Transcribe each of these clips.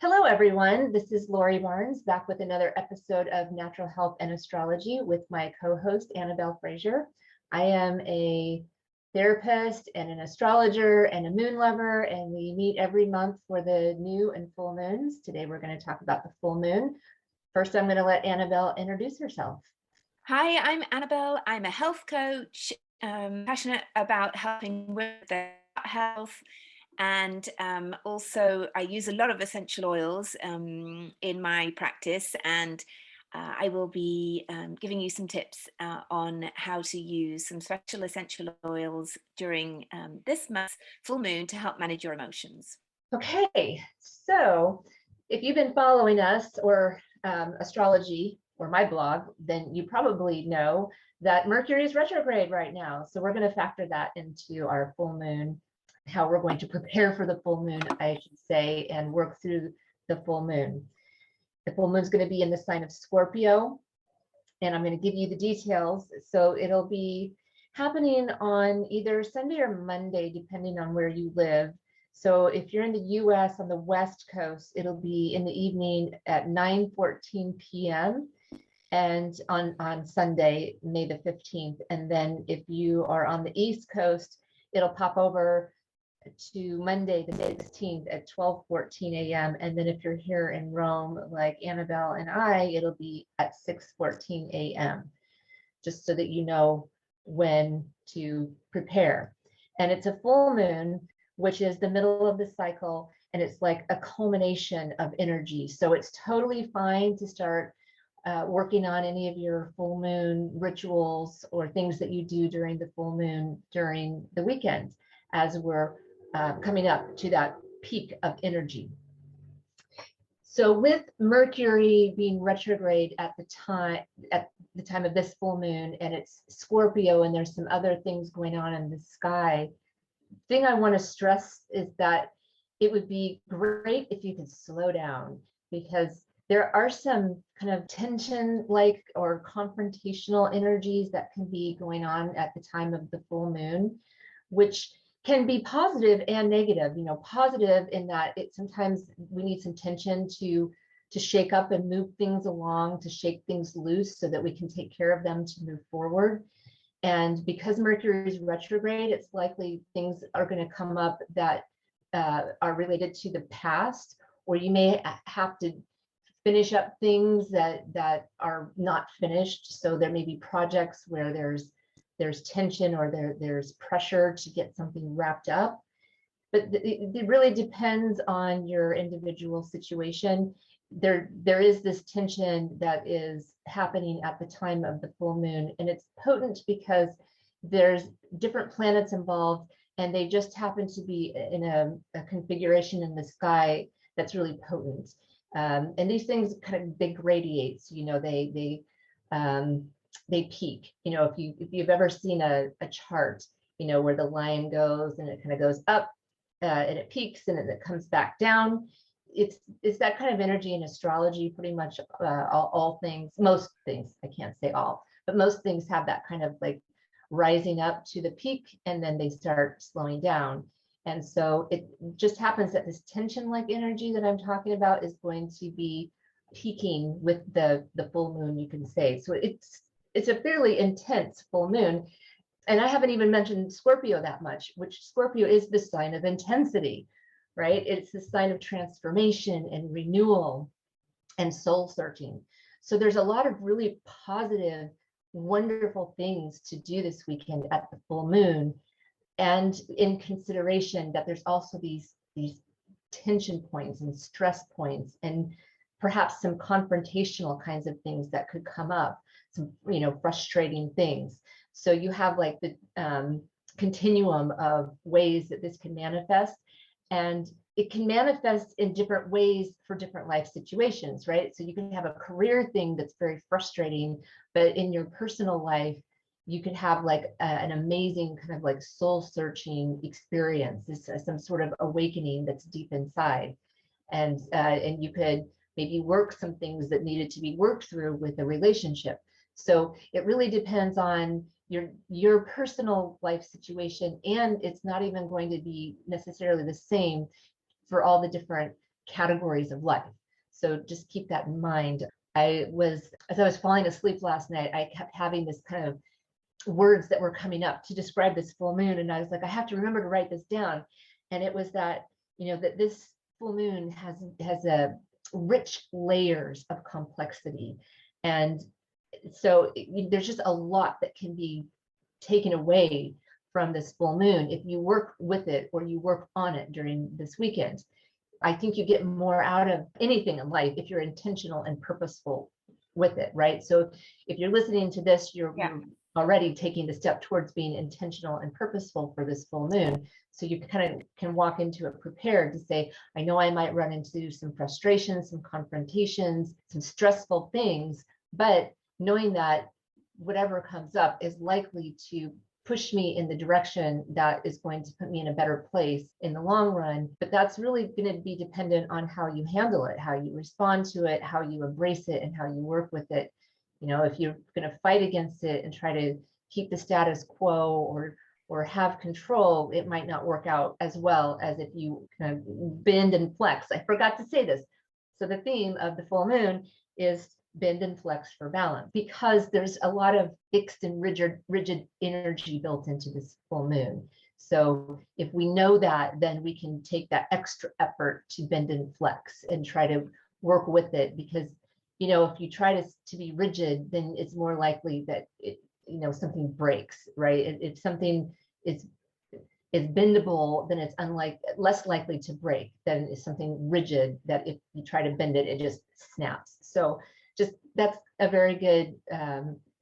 Hello, everyone. This is Lori Barnes back with another episode of Natural Health and Astrology with my co-host, Annabelle Frazier. I am a therapist and an astrologer and a moon lover, and we meet every month for the new and full moons. Today, we're going to talk about the full moon. First, I'm going to let Annabelle introduce herself. Hi, I'm Annabelle. I'm a health coach, passionate about helping with their health. And also, I use a lot of essential oils in my practice, and I will be giving you some tips on how to use some special essential oils during this month's full moon to help manage your emotions. Okay, so if you've been following us or astrology or my blog, then you probably know that Mercury is retrograde right now. So we're going to factor that into our full moon, how we're going to prepare for the full moon, I should say, and work through the full moon. The full moon is going to be in the sign of Scorpio, and I'm going to give you the details. So it'll be happening on either Sunday or Monday, depending on where you live. So if you're in the US on the West Coast, it'll be in the evening at 9:14 p.m. and on Sunday, May the 15th. And then if you are on the East Coast, it'll pop over to Monday, the 16th at 12:14 a.m. And then if you're here in Rome, like Annabelle and I, it'll be at 6:14 a.m. just so that you know when to prepare. And it's a full moon, which is the middle of the cycle, and it's like a culmination of energy. So it's totally fine to start working on any of your full moon rituals or things that you do during the full moon during the weekend, as we're coming up to that peak of energy. So with Mercury being retrograde at the time of this full moon, and it's Scorpio, and there's some other things going on in the sky, thing I want to stress is that it would be great if you could slow down, because there are some kind of tension-like or confrontational energies that can be going on at the time of the full moon, which can be positive and negative. You know, positive in that it sometimes we need some tension to shake up and move things along, to shake things loose so that we can take care of them to move forward. And because Mercury is retrograde, it's likely things are going to come up that are related to the past, or you may have to finish up things that are not finished. So there may be projects where there's tension or there's pressure to get something wrapped up. But it really depends on your individual situation. There is this tension that is happening at the time of the full moon, and it's potent because there's different planets involved, and they just happen to be in a configuration in the sky that's really potent. And these things they gradiate. So, you know, they peak. You know, if you've ever seen a chart, you know, where the line goes and it kind of goes up and it peaks and then it comes back down. It's that kind of energy in astrology. Pretty much all things, most things, I can't say all, but most things have that kind of like rising up to the peak and then they start slowing down. And so it just happens that this tension-like energy that I'm talking about is going to be peaking with the full moon, you can say. So it's a fairly intense full moon. And I haven't even mentioned Scorpio that much, which Scorpio is the sign of intensity, right? It's the sign of transformation and renewal and soul searching. So there's a lot of really positive, wonderful things to do this weekend at the full moon. And in consideration that there's also these tension points and stress points and perhaps some confrontational kinds of things that could come up, some, you know, frustrating things. So you have like the continuum of ways that this can manifest, and it can manifest in different ways for different life situations, right? So you can have a career thing that's very frustrating, but in your personal life, you could have like an amazing kind of like soul searching experience, some sort of awakening that's deep inside. And you could maybe work some things that needed to be worked through with a relationship. So it really depends on your personal life situation, and it's not even going to be necessarily the same for all the different categories of life. So just keep that in mind. As I was falling asleep last night, I kept having this kind of words that were coming up to describe this full moon. And I was like, I have to remember to write this down. And it was that, that this full moon has a rich layers of complexity. And so there's just a lot that can be taken away from this full moon if you work with it or you work on it during this weekend. I think you get more out of anything in life if you're intentional and purposeful with it, right? So if you're listening to this, you're already taking the step towards being intentional and purposeful for this full moon. So you kind of can walk into it prepared to say, I know I might run into some frustrations, some confrontations, some stressful things, but knowing that whatever comes up is likely to push me in the direction that is going to put me in a better place in the long run. But that's really going to be dependent on how you handle it, how you respond to it, how you embrace it, and how you work with it. If you're going to fight against it and try to keep the status quo or have control, it might not work out as well as if you kind of bend and flex. I forgot to say this. So the theme of the full moon is bend and flex for balance, because there's a lot of fixed and rigid energy built into this full moon. So if we know that, then we can take that extra effort to bend and flex and try to work with it, because if you try to be rigid, then it's more likely that something breaks, right? If something is bendable, then it's less likely to break than is something rigid that if you try to bend it, it just snaps. So that's a very good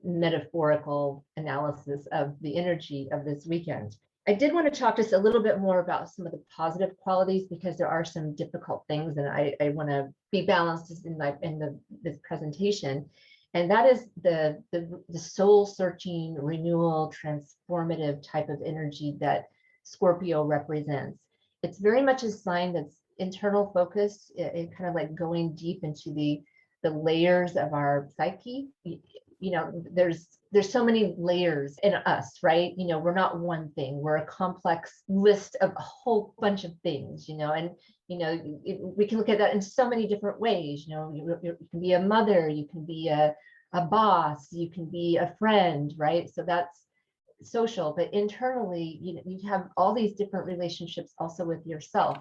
metaphorical analysis of the energy of this weekend. I did want to talk just a little bit more about some of the positive qualities, because there are some difficult things, and I want to be balanced in this presentation. And that is the soul searching, renewal, transformative type of energy that Scorpio represents. It's very much a sign that's internal focused, it kind of like going deep into the layers of our psyche. There's so many layers in us, right? We're not one thing, we're a complex list of a whole bunch of things, and we can look at that in so many different ways. You can be a mother, you can be a boss, you can be a friend, right? So that's social. But internally, you have all these different relationships also with yourself.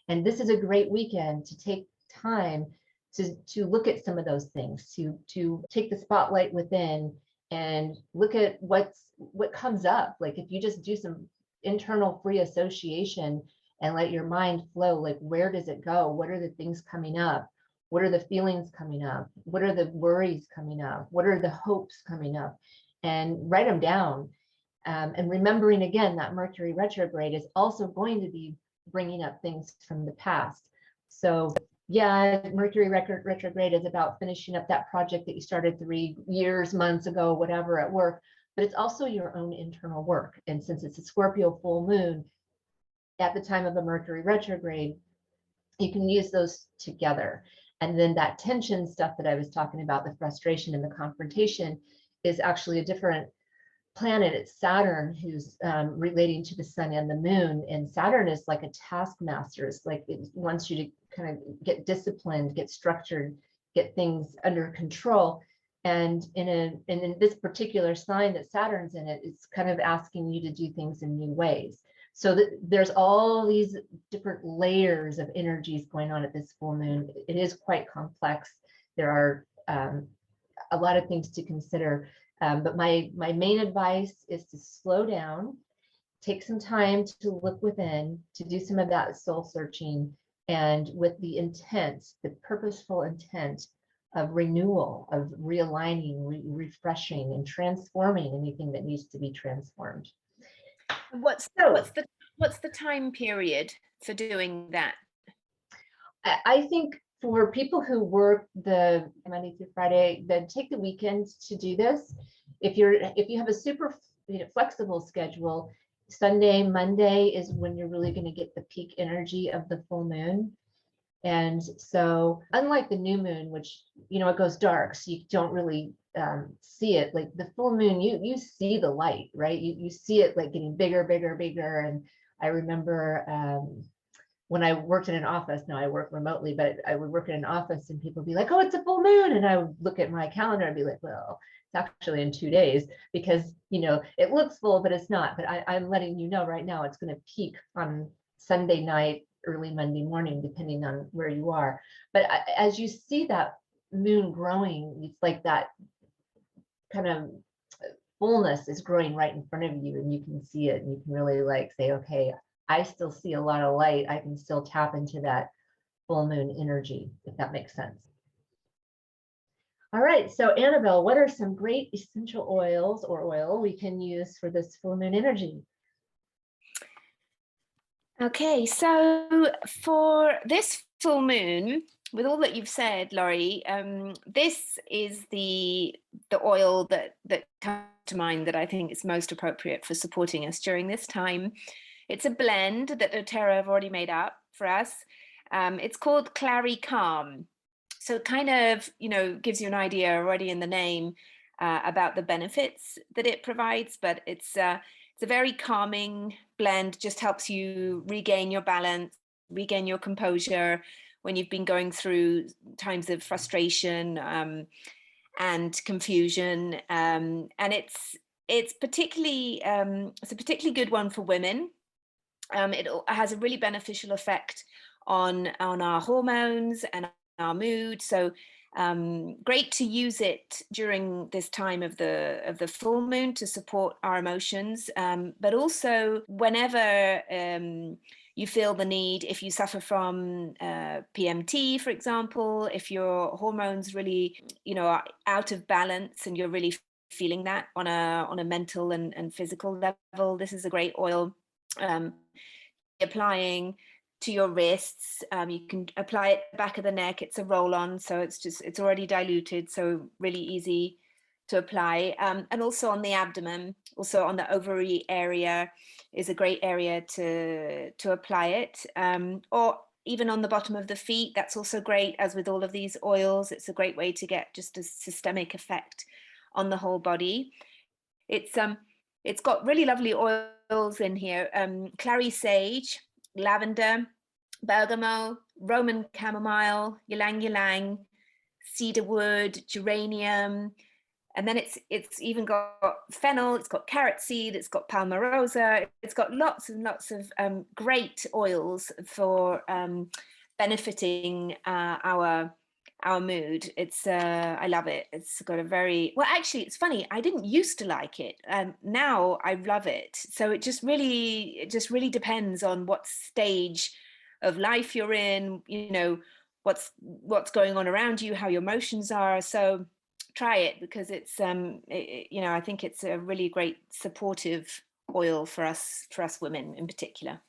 And this is a great weekend to take time to look at some of those things, to take the spotlight within and look at what comes up. Like if you just do some internal free association and let your mind flow, like where does it go? What are the things coming up? What are the feelings coming up? What are the worries coming up? What are the hopes coming up? And write them down. And remembering again that Mercury retrograde is also going to be bringing up things from the past. So yeah, Mercury retrograde is about finishing up that project that you started 3 years, months ago, whatever, at work, but it's also your own internal work. And since it's a Scorpio full moon at the time of a Mercury retrograde, you can use those together. And then that tension stuff that I was talking about, the frustration and the confrontation, is actually a different planet. It's Saturn, who's relating to the sun and the moon. And Saturn is like a taskmaster. It's like it wants you to kind of get disciplined, get structured, get things under control. And in this particular sign that Saturn's in it, it's kind of asking you to do things in new ways. So there's all these different layers of energies going on at this full moon. It is quite complex. There are a lot of things to consider. But my main advice is to slow down, take some time to look within, to do some of that soul searching, and with the intent, the purposeful intent of renewal, of realigning, refreshing, and transforming anything that needs to be transformed. What's the time period for doing that? I think for people who work the Monday through Friday, then take the weekends to do this. If you have a super flexible schedule, Sunday, Monday is when you're really going to get the peak energy of the full moon. And so unlike the new moon, which it goes dark, so you don't really see it, like the full moon, you see the light, right? You see it like getting bigger. And I remember when I worked in an office, now I work remotely, but I would work in an office and people would be like, oh, it's a full moon. And I would look at my calendar and be like, well, it's actually in 2 days because, you know, it looks full, but it's not. But I'm letting you know right now, it's going to peak on Sunday night, early Monday morning, depending on where you are. But as you see that moon growing, it's like that kind of fullness is growing right in front of you, and you can see it, and you can really like say, okay, I still see a lot of light. I can still tap into that full moon energy, if that makes sense. All right, so Annabelle, what are some great essential oils or oil we can use for this full moon energy? Okay, so for this full moon, with all that you've said, Laurie, this is the oil that comes to mind that I think is most appropriate for supporting us during this time. It's a blend that doTERRA have already made up for us. It's called Clary Calm. So it kind of, you know, gives you an idea already in the name about the benefits that it provides, but it's a very calming blend, just helps you regain your balance, regain your composure when you've been going through times of frustration and confusion. And it's particularly it's a particularly good one for women. It has a really beneficial effect on our hormones and our mood. So great to use it during this time of the full moon to support our emotions, but also whenever you feel the need, if you suffer from PMT, for example, if your hormones really, you know, are out of balance and you're really feeling that on a mental and physical level, this is a great oil. Applying to your wrists, you can apply it back of the neck. It's a roll-on, so it's already diluted, so really easy to apply. And also on the abdomen, also on the ovary area is a great area to apply it. Or even on the bottom of the feet, that's also great. As with all of these oils, it's a great way to get just a systemic effect on the whole body. It's got really lovely oils in here: clary sage, lavender, bergamot, Roman chamomile, ylang ylang, cedarwood, geranium, and then it's even got fennel, it's got carrot seed, it's got palmarosa, it's got lots and lots of great oils for benefiting our mood. It's I love it. It's got a very, well, actually it's funny, I didn't used to like it, now I love it. So it just really depends on what stage of life you're in, you know, what's going on around you, how your emotions are. So try it, because it's you know, I think it's a really great supportive oil for us women in particular.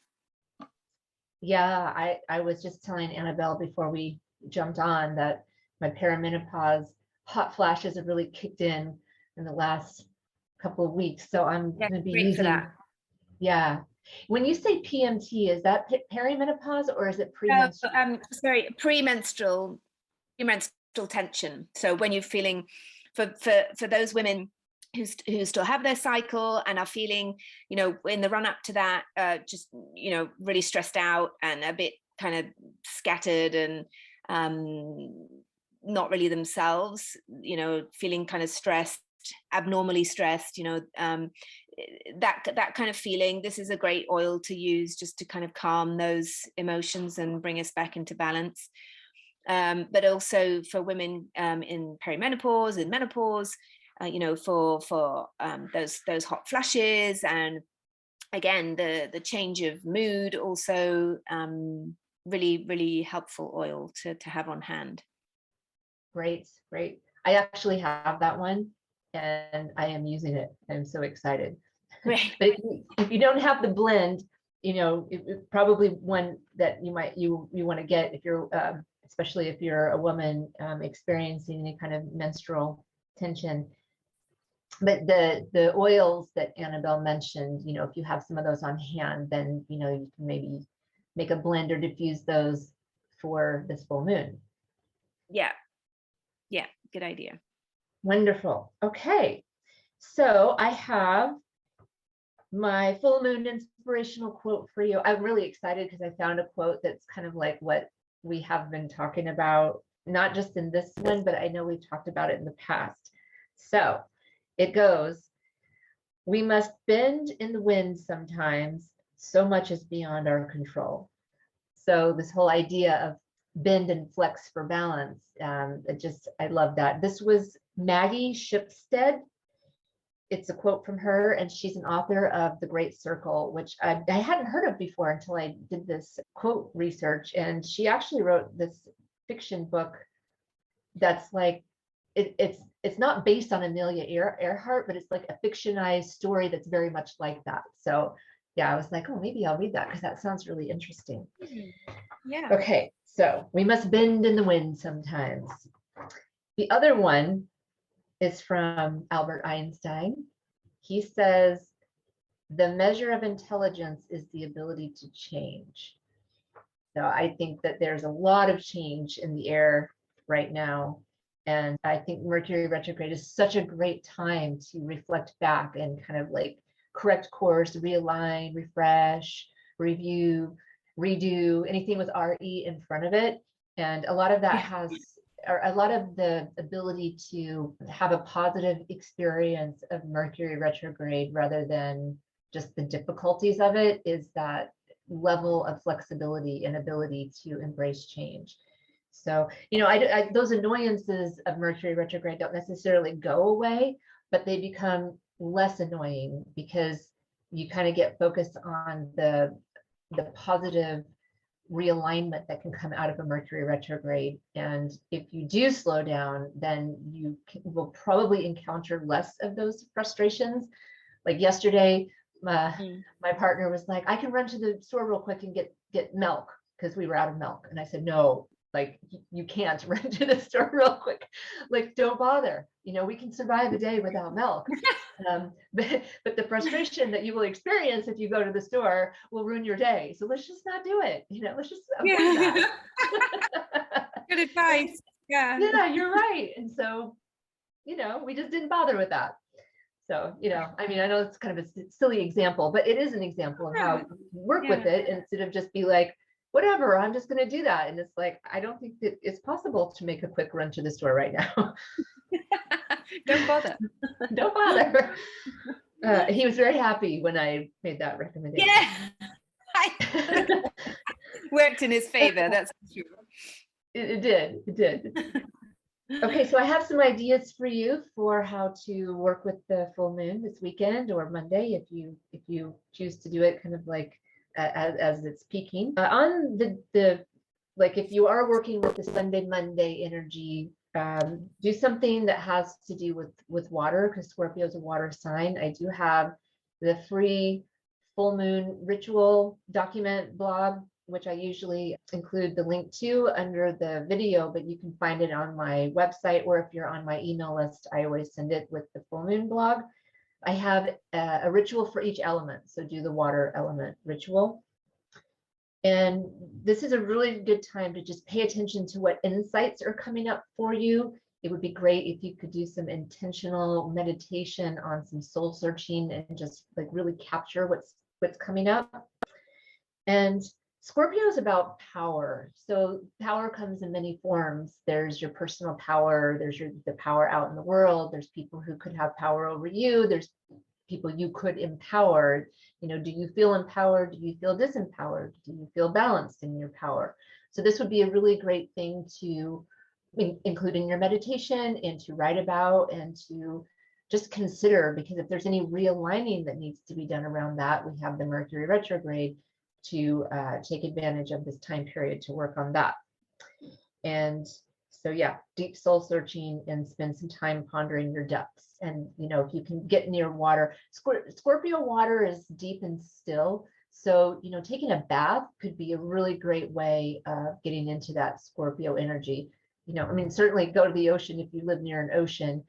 Yeah, I was just telling Annabelle before we jumped on that my perimenopause hot flashes have really kicked in the last couple of weeks. So I'm Yeah, going to be great for using, that. yeah. When you say PMT, is that perimenopause or is it premenstrual? Sorry, premenstrual tension. So when you're feeling, for those women who still have their cycle and are feeling, you know, in the run up to that, just, you know, really stressed out and a bit kind of scattered and not really themselves, you know, feeling kind of stressed, abnormally stressed, you know, that kind of feeling. This is a great oil to use just to kind of calm those emotions and bring us back into balance. But also for women in perimenopause and menopause, you know, for those hot flashes, and again the change of mood, also really helpful oil to have on hand. Great. I actually have that one and I am using it. I'm so excited. Right. But if you don't have the blend, you know, probably one that you want to get if you're especially if you're a woman experiencing any kind of menstrual tension. But the oils that Annabelle mentioned, you know, if you have some of those on hand, then, you know, you can maybe make a blend or diffuse those for this full moon. Yeah, good idea. Wonderful. Okay, so I have my full moon inspirational quote for you. I'm really excited because I found a quote that's kind of like what we have been talking about, not just in this one, but I know we've talked about it in the past. So it goes, we must bend in the wind sometimes, so much is beyond our control. So this whole idea of bend and flex for balance, I love that. This was Maggie Shipstead. It's a quote from her, and she's an author of The Great Circle, which I hadn't heard of before until I did this quote research. And she actually wrote this fiction book that's like, it's not based on Amelia Earhart, but it's like a fictionized story that's very much like that. So yeah, I was like, oh, maybe I'll read that because that sounds really interesting. Yeah. Okay, so we must bend in the wind sometimes. The other one is from Albert Einstein. He says, the measure of intelligence is the ability to change. So I think that there's a lot of change in the air right now. And I think Mercury retrograde is such a great time to reflect back and kind of like correct course, realign, refresh, review, redo, anything with RE in front of it. And a lot of that has, or a lot of the ability to have a positive experience of Mercury retrograde rather than just the difficulties of it is that level of flexibility and ability to embrace change. So, you know, those annoyances of Mercury retrograde don't necessarily go away, but they become less annoying because you kind of get focused on the positive realignment that can come out of a Mercury retrograde. And if you do slow down, then you will probably encounter less of those frustrations. Like yesterday, my partner was like, I can run to the store real quick and get milk because we were out of milk. And I said, no, like you can't run to the store real quick. Like, don't bother. You know, we can survive a day without milk. But the frustration that you will experience if you go to the store will ruin your day. So let's just not do it. You know, let's just avoid that. Good advice. Yeah. Yeah, you're right. And so, you know, we just didn't bother with that. So, you know, I mean, I know it's kind of a silly example, but it is an example of how you work with it instead of just be like, whatever, I'm just going to do that. And it's like, I don't think that it's possible to make a quick run to the store right now. Don't bother. Don't bother. He was very happy when I made that recommendation. Yeah. Worked in his favor, that's true. It did. Okay, so I have some ideas for you for how to work with the full moon this weekend or Monday if you choose to do it kind of like as it's peaking. On the like if you are working with the Sunday Monday energy, do something that has to do with water because Scorpio is a water sign. I do have the free full moon ritual document blog, which I usually include the link to under the video, but you can find it on my website, or if you're on my email list, I always send it with the full moon blog. I have a ritual for each element. So do the water element ritual. And this is a really good time to just pay attention to what insights are coming up for you. It would be great if you could do some intentional meditation on some soul searching and just like really capture what's coming up. And Scorpio is about power. So power comes in many forms. There's your personal power, there's the power out in the world, there's people who could have power over you, there's people you could empower. You know, do you feel empowered? Do you feel disempowered? Do you feel balanced in your power? So this would be a really great thing to include in your meditation and to write about and to just consider, because if there's any realigning that needs to be done around that, we have the Mercury retrograde to take advantage of this time period to work on that. And so yeah, deep soul searching and spend some time pondering your depths. And you know, if you can get near water, Scorpio water is deep and still. So, you know, taking a bath could be a really great way of getting into that Scorpio energy. You know, I mean, certainly go to the ocean if you live near an ocean.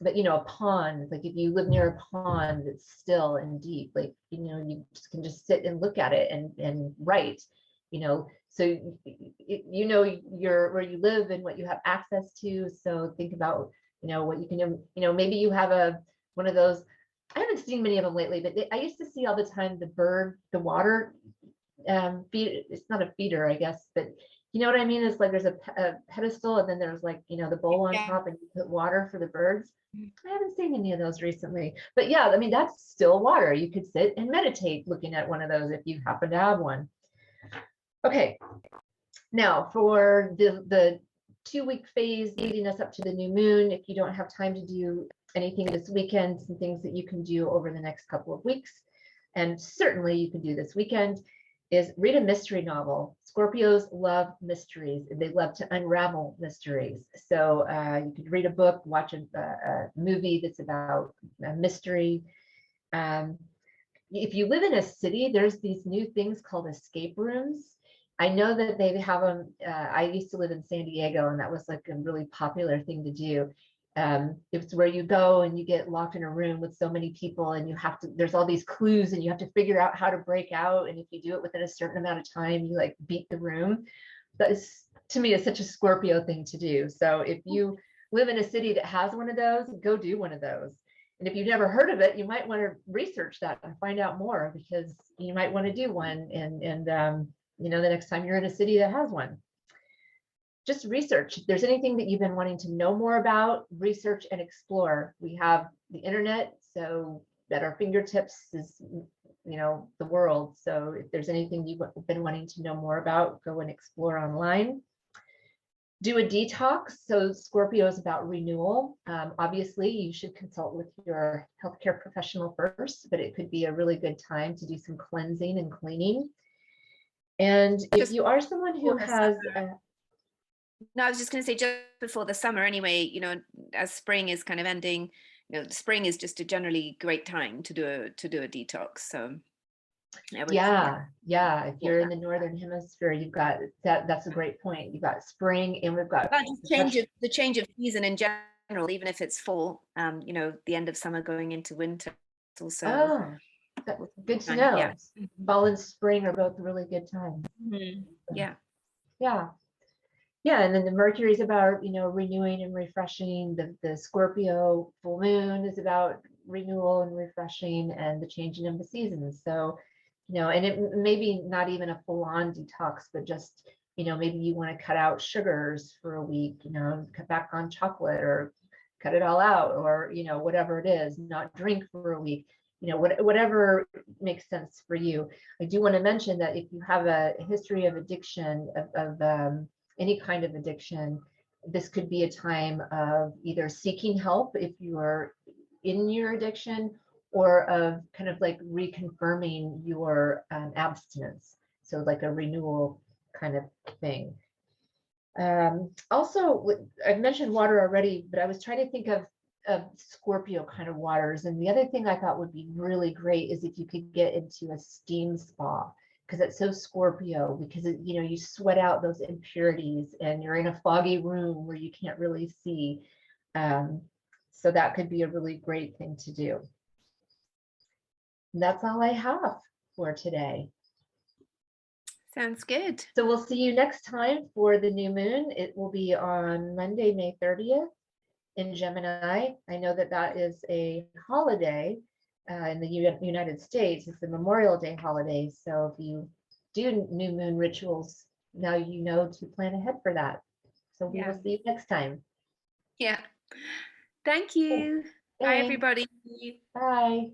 But you know, a pond, like if you live near a pond that's still and deep, like, you know, you can just sit and look at it and write, you know, so you know where you live and what you have access to. So think about, you know, what you can, you know, maybe you have one of those I haven't seen many of them lately, but I used to see all the time the water feed. It's not a feeder, I guess, but you know what I mean? It's like there's a pedestal, and then there's like, the bowl on Yeah. top, and you put water for the birds. I haven't seen any of those recently, but yeah, I mean, that's still water. You could sit and meditate looking at one of those if you happen to have one. Okay, now for the 2-week phase leading us up to the new moon, if you don't have time to do anything this weekend, some things that you can do over the next couple of weeks, and certainly you can do this weekend, is read a mystery novel. Scorpios love mysteries. They love to unravel mysteries. So you could read a book, watch a movie that's about a mystery. If you live in a city, there's these new things called escape rooms. I know that they have them. I used to live in San Diego, and that was like a really popular thing to do. It's where you go and you get locked in a room with so many people, and there's all these clues, and you have to figure out how to break out. And if you do it within a certain amount of time, you like beat the room. That is, to me, is such a Scorpio thing to do. So if you live in a city that has one of those, go do one of those. And if you've never heard of it, you might want to research that and find out more, because you might want to do one. And the next time you're in a city that has one, just research. If there's anything that you've been wanting to know more about, research and explore. We have the internet, so at our fingertips is, the world. So if there's anything you've been wanting to know more about, go and explore online. Do a detox. So Scorpio is about renewal. Obviously, you should consult with your healthcare professional first, but it could be a really good time to do some cleansing and cleaning. And if you are someone who has no, I was just going to say, just before the summer anyway, as spring is kind of ending, spring is just a generally great time to do a detox. So yeah, if you're in the northern hemisphere, you've got that's a great point. You've got spring, and we've got the change of season in general, even if it's fall, the end of summer going into winter. It's also good to know. Yeah. Fall and spring are both really good times. Mm-hmm. Yeah. And then the Mercury is about, renewing and refreshing. The Scorpio full moon is about renewal and refreshing and the changing of the seasons. So, and it maybe not even a full-on detox, but just, maybe you want to cut out sugars for a week, cut back on chocolate, or cut it all out, or, whatever it is, not drink for a week, whatever makes sense for you. I do want to mention that if you have a history of addiction, of any kind of addiction, this could be a time of either seeking help if you are in your addiction, or of kind of like reconfirming your abstinence. So like a renewal kind of thing. Also, I've mentioned water already, but I was trying to think of Scorpio kind of waters. And the other thing I thought would be really great is if you could get into a steam spa, because it's so Scorpio, because you sweat out those impurities, and you're in a foggy room where you can't really see. So that could be a really great thing to do. And that's all I have for today. Sounds good. So we'll see you next time for the new moon. It will be on Monday, May 30th in Gemini. I know that is a holiday in the United States. It's the Memorial Day holiday. So if you do new moon rituals, now you know to plan ahead for that. So we will see you next time. Yeah. Thank you. Bye, everybody. Bye.